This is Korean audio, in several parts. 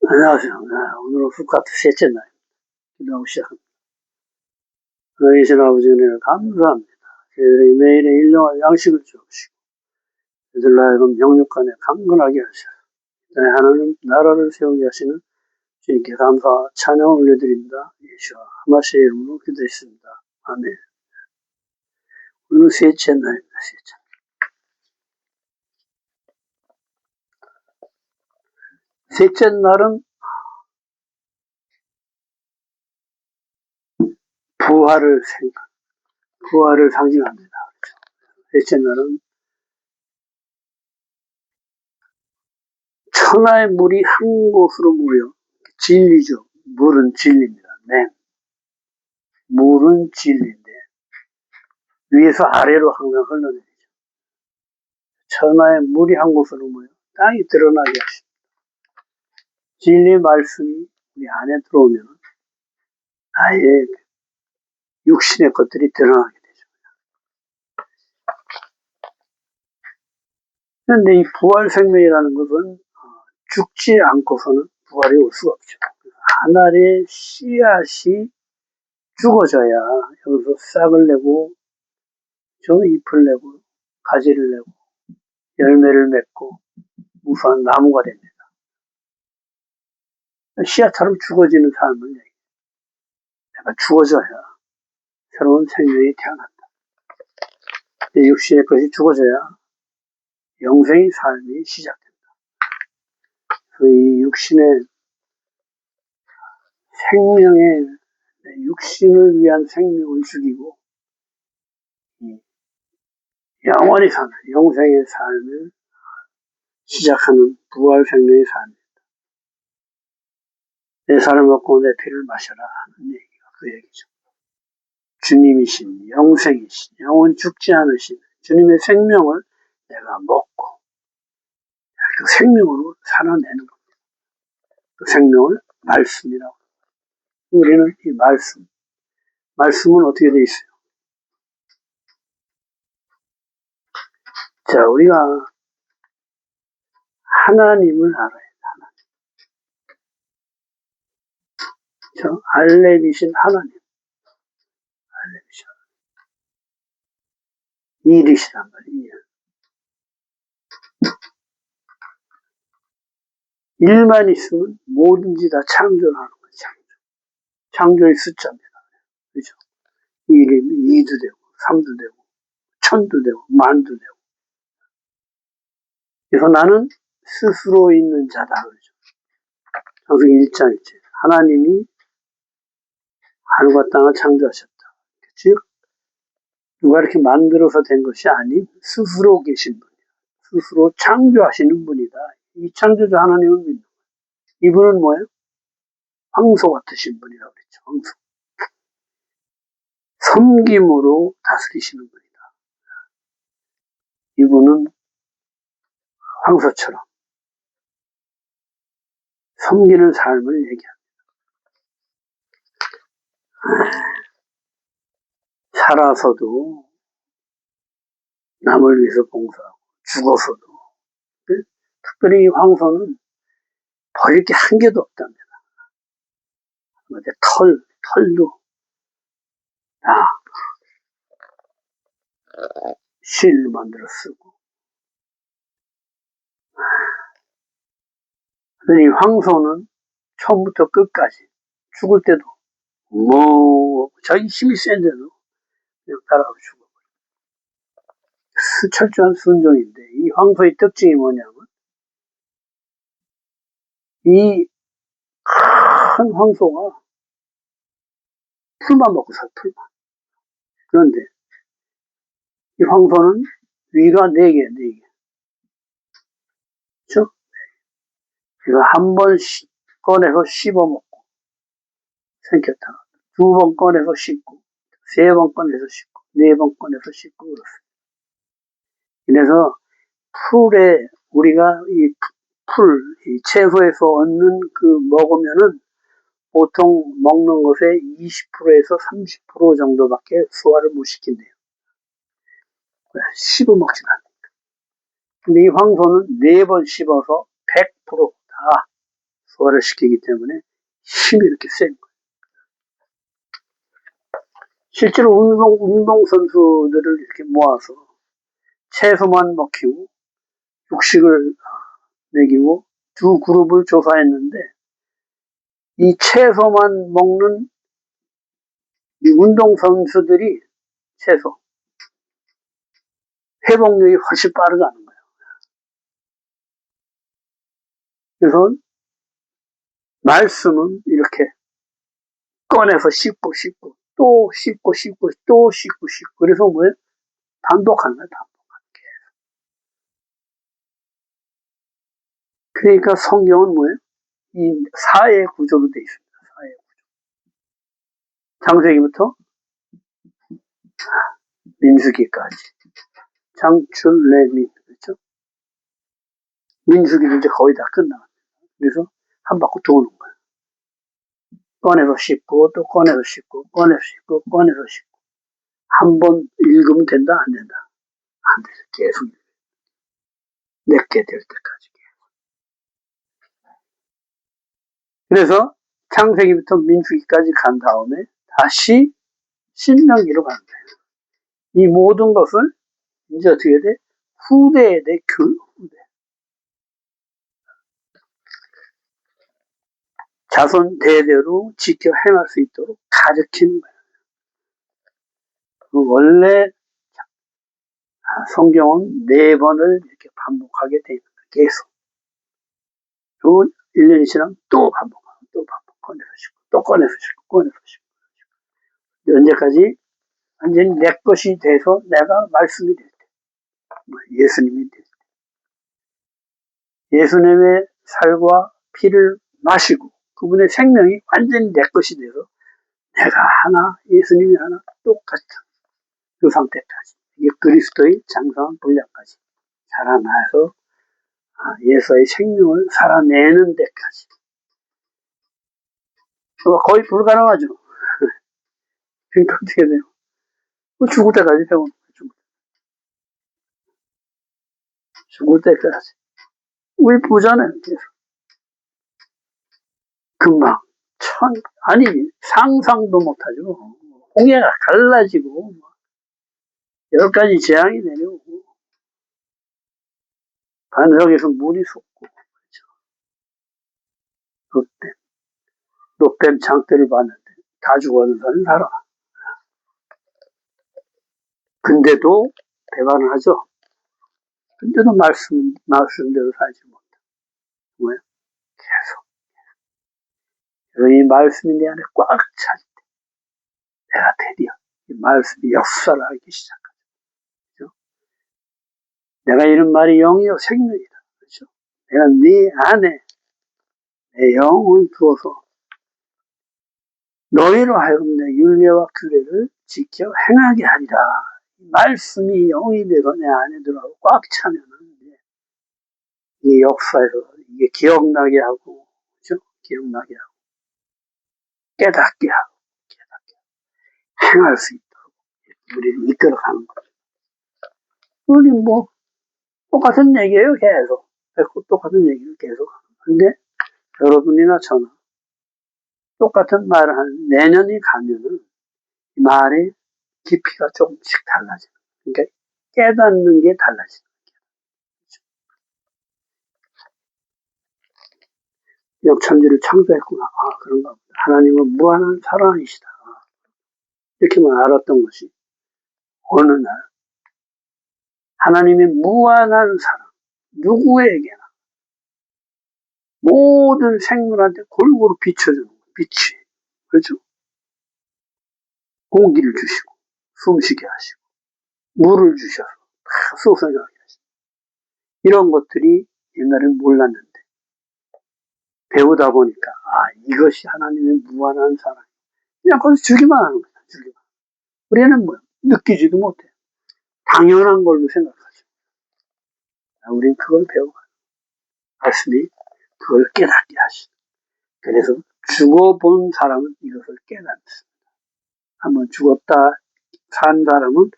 안녕하세요. 오늘은 후카트 셋째 날입니다. 기도하고 시작합니다. 하나님 아버지 은혜를 감사합니다. 저희들이 매일의 일용할 양식을 주옵시고 저희들로 하여금 영육간에 강건하게 하셔서 하나님 나라를 세우게 하시는 주님께 감사와 찬양을 올려드립니다. 예수와 하마시의 이름으로 기도했습니다. 아멘. 오늘 셋째 날입니다. 셋째 날은 부활을 상징합니다. 셋째 날은 천하의 물이 한 곳으로 모여 진리죠. 물은 진리입니다. 네. 물은 진리인데 위에서 아래로 항상 흘러내리죠. 천하의 물이 한 곳으로 모여 땅이 드러나게 하십니다. 진리의 말씀이 우리 안에 들어오면 나의 육신의 것들이 드러나게 되죠. 그런데 이 부활생명이라는 것은 죽지 않고서는 부활이 올 수가 없죠. 한 알의 씨앗이 죽어져야 여기서 싹을 내고 저 잎을 내고 가지를 내고 열매를 맺고 무수한 나무가 됩니다. 씨앗처럼 죽어지는 삶을 내가 죽어져야 새로운 생명이 태어난다. 육신의 것이 죽어져야 영생의 삶이 시작된다. 이 육신의 육신을 위한 생명을 죽이고 영원히 사는 영생의 삶을 시작하는 부활 생명의 삶입니다. 내 살을 먹고 내 피를 마셔라 하는 얘기가 그 얘기죠. 주님이신 영생이신 영원히 죽지 않으신 주님의 생명을 내가 먹고 그 생명으로 살아내는 겁니다. 그 생명을 말씀이라고. 우리는 이 말씀은 어떻게 되어 있어요? 자, 우리가 하나님을 알아야 돼. 하나님. 알레비신 하나님. 알레비신 하나님. 일이시란 말이에요. 일만 있으면 뭐든지 다 창조를 하는 거예요. 창조의 숫자입니다. 그렇죠? 1이면 2도 되고 3도 되고 1000도 되고 만도 되고. 그래서 나는 스스로 있는 자다. 그렇죠? 창세기 1장 있지. 하나님이 하늘과 땅을 창조하셨다. 즉 누가 이렇게 만들어서 된 것이 아닌 스스로 계신 분이야. 스스로 창조하시는 분이다. 이 창조주 하나님을 믿는 거예요. 이분은 뭐예요? 황소 같으신 분이라고 그랬죠. 황소. 섬김으로 다스리시는 분이다. 이분은 황소처럼 섬기는 삶을 얘기합니다. 살아서도 남을 위해서 봉사하고 죽어서도 특별히 황소는 버릴 게 한 개도 없답니다. 털도 다 실로 만들어 쓰고. 이 황소는 처음부터 끝까지 죽을 때도 자기 힘이 센데도 그냥 따라가고 죽어버려요. 철저한 순종인데 이 황소의 특징이 뭐냐면 이 큰 황소가 풀만 먹고 살아요. 풀만. 그런데 이 황소는 위가 4개. 그렇죠? 그래서 한 번 꺼내서 씹어먹고 생겼다가 2번 꺼내서 씹고 3번 꺼내서 씹고 4번 꺼내서 씹고 그렇습니다. 그래서 풀에 우리가 이 채소에서 얻는 먹으면은 보통 먹는 것의 20%에서 30% 정도밖에 소화를 못 시킨대요. 씹어 먹진 않으니까. 근데 이 황소는 4번 씹어서 100%다 소화를 시키기 때문에 힘이 이렇게 센 거예요. 실제로 운동선수들을 이렇게 모아서 채소만 먹히고 육식을 먹이고 두 그룹을 조사했는데 이 채소만 먹는 이 운동선수들이 채소 회복력이 훨씬 빠르다는 거예요. 그래서 말씀은 이렇게 꺼내서 씹고 또 씹고 또 씹고 그래서 뭐예요? 반복하는 거예요. 그러니까 성경은 뭐예요? 이 사회 구조로 되어 있습니다. 사회 구조. 창세기부터 민수기까지. 장출, 레위. 그렇죠? 민수기는 이제 거의 다 끝나갑니다. 그래서 한 바퀴 도는 거예요. 꺼내서 씹고 또 꺼내서 씹고 꺼내서 씹고 꺼내서 씹고 한 번 읽으면 된다 안 된다 안 돼서 계속 내게 될 때까지. 그래서 창세기부터 민수기까지 간 다음에 다시 신명기로 가는 거예요. 이 모든 것을 이제 어떻게 돼? 후대에 대해 후대. 자손 대대로 지켜 행할 수 있도록 가르치는 거예요. 원래 성경은 4번을 이렇게 반복하게 돼 있는 거예요. 계속. 그리고 1년이 지나면 또 반복하고 또 반복 꺼내서 씹고 또 꺼내서 씹고 꺼내서 씹고 언제까지 완전히 내 것이 돼서 내가 말씀이 될 때, 예수님이 될 때, 예수님의 살과 피를 마시고 그분의 생명이 완전히 내 것이 돼서 내가 하나, 예수님이 하나 똑같은 그 상태까지 이게 그리스도의 장성한 분량까지 자라나서 예수의 생명을 살아내는 데까지 거의 불가능하죠. 그러니까 어떻게 돼요? 죽을 때까지 배우는 거예요. 죽을 때까지. 우리 보잖아요. 계속. 금방 아니 상상도 못하죠. 홍해가 갈라지고 10가지 재앙이 내려오고 반석에서 물이 솟고 그렇죠. 롯뱀 장대를 봤는데 다 죽었는 사람. 근데도 배반을 하죠. 근데도 말씀대로 살지 못해. 뭐야? 계속. 그래서 이 말씀이 내 안에 꽉 찰 때, 내가 드디어 이 말씀이 역사를 하기 시작하죠. 그렇죠? 내가 이런 말이 영이요 생명이다. 그렇죠? 내가 네 안에 내 영을 두어서 너희로 하여금 내 율례와 규례를 지켜 행하게 하리라. 말씀이 영이 되서 내 안에 들어가고 꽉 차면은 이 역사에서 이게 기억나게 하고, 그렇죠? 기억나게 하고, 깨닫게 하고, 행할 수 있도록 우리를 이끌어가는 거죠. 우리 뭐 똑같은 얘기예요, 계속. 똑같은 얘기를 계속 하는데 여러분이나 저나 똑같은 말을 하는 내년이 가면은 말의 깊이가 조금씩 달라져요. 그러니까 깨닫는 게 달라져요. 역천지를 창조했구나. 그런가 보다. 하나님은 무한한 사랑이시다. 이렇게만 알았던 것이 어느 날 하나님의 무한한 사랑, 누구에게나 모든 생물한테 골고루 비춰주는 거예요. 빛이. 그렇죠? 공기를 주시고 숨쉬게 하시고 물을 주셔서 다 쏟아나게 하시고 이런 것들이 옛날엔 몰랐는데 배우다 보니까 이것이 하나님의 무한한 사랑. 그냥 거기서 주기만 하는 거야. 주기만. 우리는 뭐 느끼지도 못해. 당연한 걸로 생각하죠. 우린 그걸 배워가. 말씀이 그걸 깨닫게 하시죠. 그래서 죽어본 사람은 이것을 깨닫습니다. 한번 죽었다 산 사람은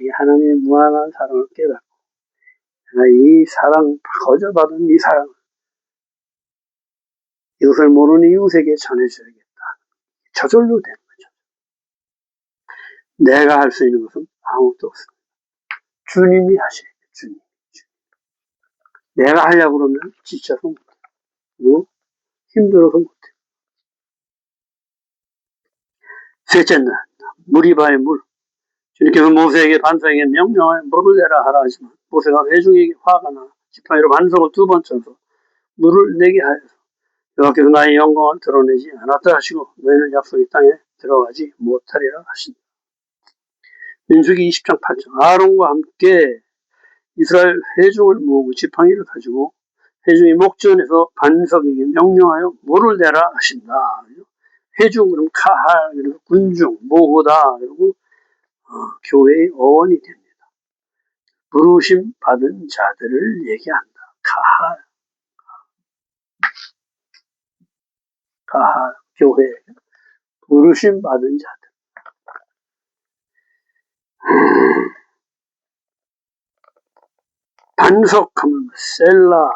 이 하나님의 무한한 사랑을 깨닫고 내가 이 사랑, 거저받은 이 사랑, 이것을 모르는 이웃에게 전해줘야겠다. 저절로 되는 거죠. 내가 할 수 있는 것은 아무것도 없습니다. 주님이 하셔야 돼요. 주님. 내가 하려고 그러면 지쳐서 못해요. 힘들어서 못해요. 셋째 날, 무리바의 물. 주님께서 모세에게 반석에게 명령하여 물을 내라 하라 하지만 모세가 회중에게 화가 나 지팡이로 반석을 2번 쳐서 물을 내게 하여서 여호와께서 나의 영광을 드러내지 않았다 하시고 너희는 약속의 땅에 들어가지 못하리라 하신다. 민수기 20장 8절. 아론과 함께 이스라엘 회중을 모으고 지팡이를 가지고 회중이 목전에서 반석에게 명령하여 물을 내라 하신다. 회중 그럼 카할 그리고 군중 모호다 그리고 교회의 어원이 됩니다. 부르심 받은 자들을 얘기한다. 카할 교회 부르심 받은 자들. 반석하면 셀라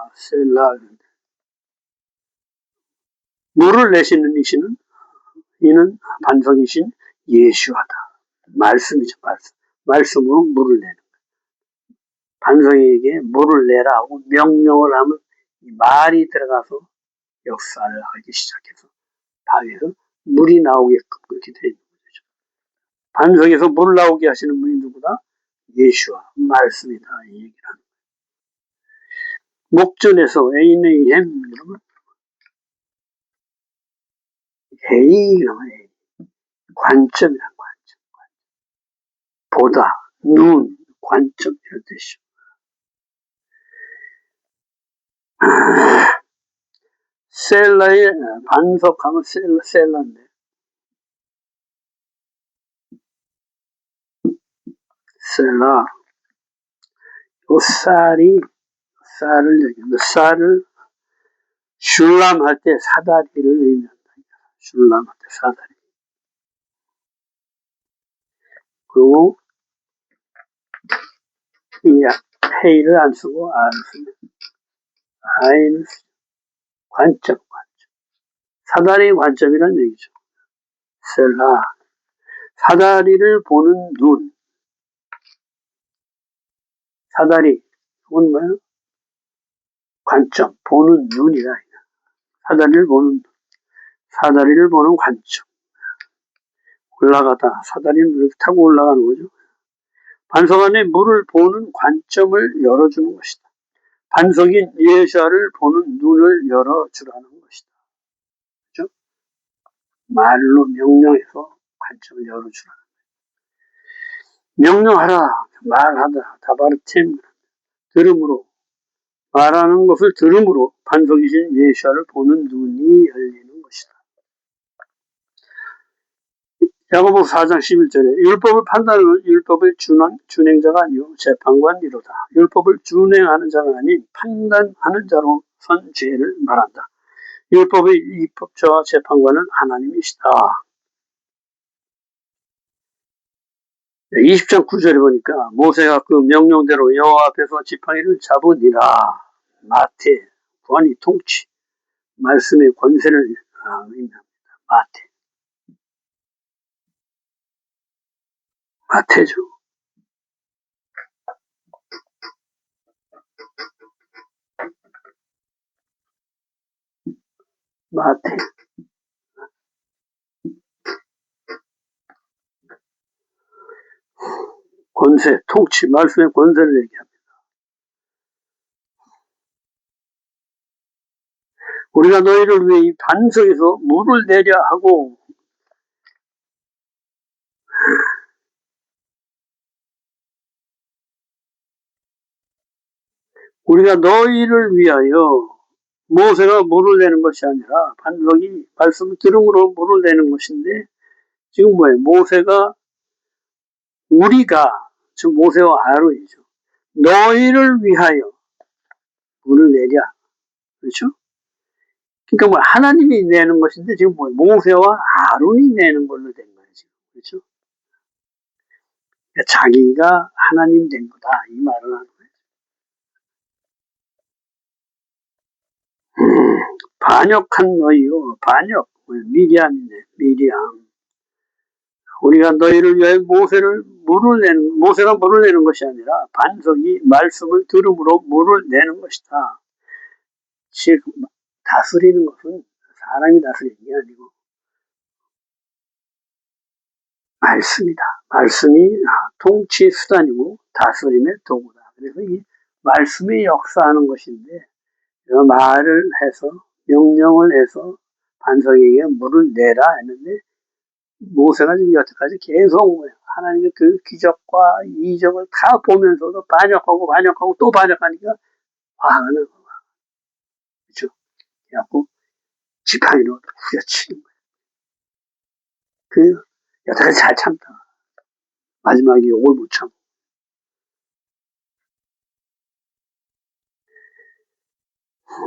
물을 내시는 이는 반석이신 예수하다. 말씀이죠. 말씀으로 물을 내는 거예요. 반석에게 물을 내라고 명령을 하면 이 말이 들어가서 역사를 하기 시작해서 바위에서 물이 나오게끔 그렇게 되어 있는 거죠. 반석에서 물 나오게 하시는 분이 누구다? 예수와 말씀이다. 이 얘기를 하는 거예요. 목전에서 에이네이햄 이러면 에이 관점이란 관점. 보다, 눈, 관점 이런 뜻이죠. 셀라의 반석하면 셀라인데 셀라 요 쌀을 얘기합니다. 쌀을 슐람할 때 사다리를 의미한다. 슐람할 때 사다리. 그리고 이 헤이를 안 쓰고 아를 쓰면 아이는 관점. 사다리 관점이란 얘기죠. 셀라. 사다리를 보는 눈. 사다리. 그건 뭐예요? 관점. 보는 눈이다. 사다리를 보는 관점. 올라가다. 사다리는 이렇게 타고 올라가는 거죠. 반석 안에 물을 보는 관점을 열어주는 것이다. 반석인 예수를 보는 눈을 열어주라는 것이다. 그렇죠? 말로 명령해서 관점을 열어주라는 거예요. 명령하라. 말하다. 다바르템. 들음으로. 말하는 것을 들음으로 반석이신 예수를 보는 눈이 열리는 것이다. 야고보서 4장 11절에 율법을 판단하는 율법의 준행자가 아니요 재판관이로다. 율법을 준행하는 자가 아닌 판단하는 자로선 죄를 말한다. 율법의 입법자와 재판관은 하나님이시다. 20장 9절에 보니까 모세가 그 명령대로 여호와 앞에서 지팡이를 잡으니라. 마태, 구원이 통치, 말씀의 권세를 의미합니다. 마태죠. 마태. 권세, 통치, 말씀의 권세를 얘기합니다. 우리가 너희를 위해 이 반석에서 물을 내려 하고 우리가 너희를 위하여 모세가 물을 내는 것이 아니라 반석이 말씀을 들음으로 물을 내는 것인데 지금 뭐예요? 우리가 지금 모세와 아론이죠. 너희를 위하여 물을 내랴. 그렇죠? 그러니까 뭐 하나님이 내는 것인데 지금 뭐 모세와 아론이 내는 걸로 된 거예요. 지금. 그렇죠? 그러니까 자기가 하나님 된 거다. 이 말을 하는 거예요. 반역한 너희요. 반역. 미디안이네. 미디안. 우리가 너희를 위하여 모세가 물을 내는 것이 아니라 반석이 말씀을 들음으로 물을 내는 것이다. 즉, 다스리는 것은 사람이 다스리는 게 아니고 말씀이다. 말씀이 통치의 수단이고 다스림의 도구다. 그래서 이 말씀이 역사하는 것인데 말을 해서 명령을 해서 반석에게 물을 내라 했는데 모세가 지금 여태까지 계속 하나님의 그 기적과 이적을 다 보면서도 반역하고 또 반역하니까 화가 나는 거야. 그렇죠? 그래갖고 지팡이로 후려치는 거야. 그 여태까지 잘 참다. 마지막에 욕을 못 참고.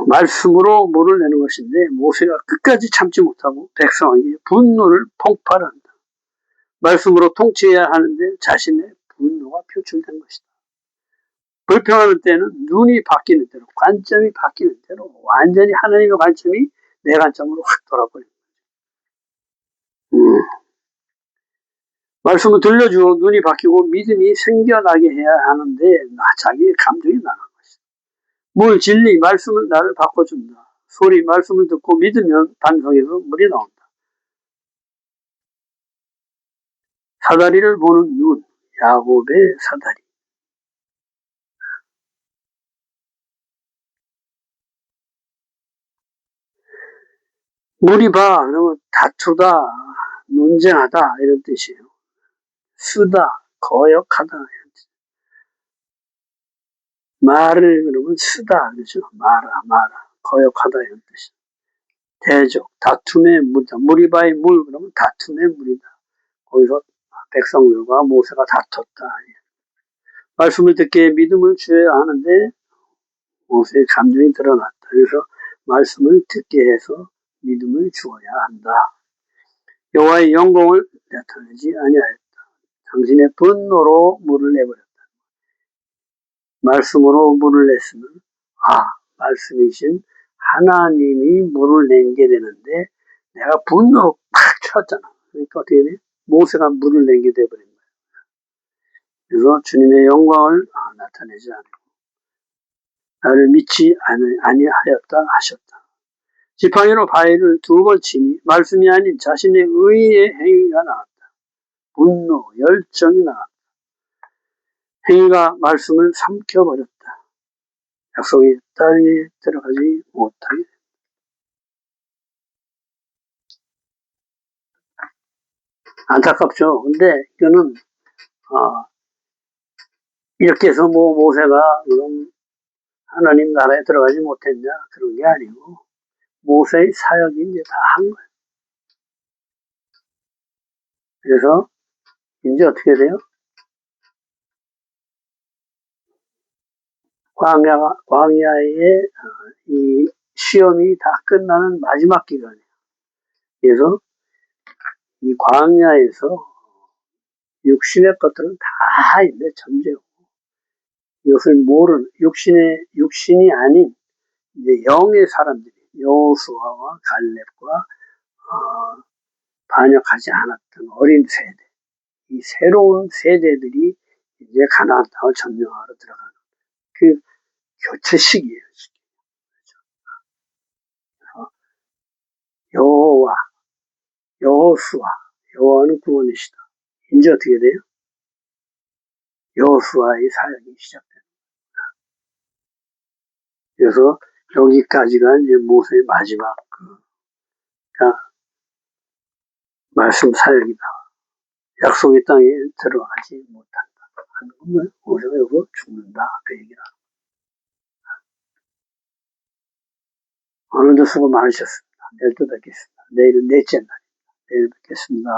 말씀으로 물을 내는 것인데 모세가 끝까지 참지 못하고 백성에게 분노를 폭발한다. 말씀으로 통치해야 하는데 자신의 분노가 표출된 것이다. 불평하는 때는 눈이 바뀌는 대로, 관점이 바뀌는 대로 완전히 하나님의 관점이 내 관점으로 확 돌아버립니다. 말씀을 들려주고 눈이 바뀌고 믿음이 생겨나게 해야 하는데 자기의 감정이 나간 것이다. 물, 진리, 말씀은 나를 바꿔준다. 소리, 말씀을 듣고 믿으면 반석에서 물이 나온다. 사다리를 보는 눈, 야곱의 사다리. 물이 봐, 그러면 다투다, 논쟁하다 이런 뜻이에요. 쓰다, 거역하다 이런 뜻. 말을 그러면 쓰다 그렇죠. 말아, 거역하다 이런 뜻이에요. 대적, 다툼의 물이다. 물이 바의 물 그러면 다툼의 물이다. 거기서 백성들과 모세가 다퉜다. 말씀을 듣게 믿음을 주어야 하는데 모세의 감정이 드러났다. 그래서 말씀을 듣게 해서 믿음을 주어야 한다. 여호와의 영광을 나타내지 아니하였다. 당신의 분노로 물을 내버렸다. 말씀으로 물을 냈으면 말씀이신 하나님이 물을 내게 되는데 내가 분노로 팍 쳤잖아. 그러니까 어떻게 돼? 모세가 물을 내게 돼버린 거예요. 그래서 주님의 영광을 나타내지 않고 나를 믿지 아니하였다 하셨다. 지팡이로 바위를 2번 치니 말씀이 아닌 자신의 의의 행위가 나왔다. 분노, 열정이 나왔다. 행위가 말씀을 삼켜버렸다. 약속의 땅에 들어가지 못하게 됐다. 안타깝죠. 근데 이거는 이렇게 해서 모세가 그럼 하나님 나라에 들어가지 못했냐 그런 게 아니고 모세의 사역이 이제 다 한 거예요. 그래서 이제 어떻게 돼요? 광야의 이 시험이 다 끝나는 마지막 기간이에요. 그래서 이 광야에서 육신의 것들은 다 있는데 전제고 이것을 모르는 육신이 아닌 이제 영의 사람들이 여호수아와 갈렙과 반역하지 않았던 어린 세대, 이 새로운 세대들이 이제 가나안 땅을 점령하러 들어가는 그 교체 시기예요. 여호와, 여호수아, 여호와는 구원이시다. 이제 어떻게 돼요? 여호수아의 사역이 시작돼요. 그래서 여기까지가 이제 모세의 마지막 말씀 사역이다. 약속의 땅에 들어가지 못한다. 하는 건 뭐예요? 모세가 여기서 죽는다. 그 얘기라. 오늘도 수고 많으셨습니다. 내일 또 뵙겠습니다. 내일은 넷째 날입니다. 내일 뵙겠습니다.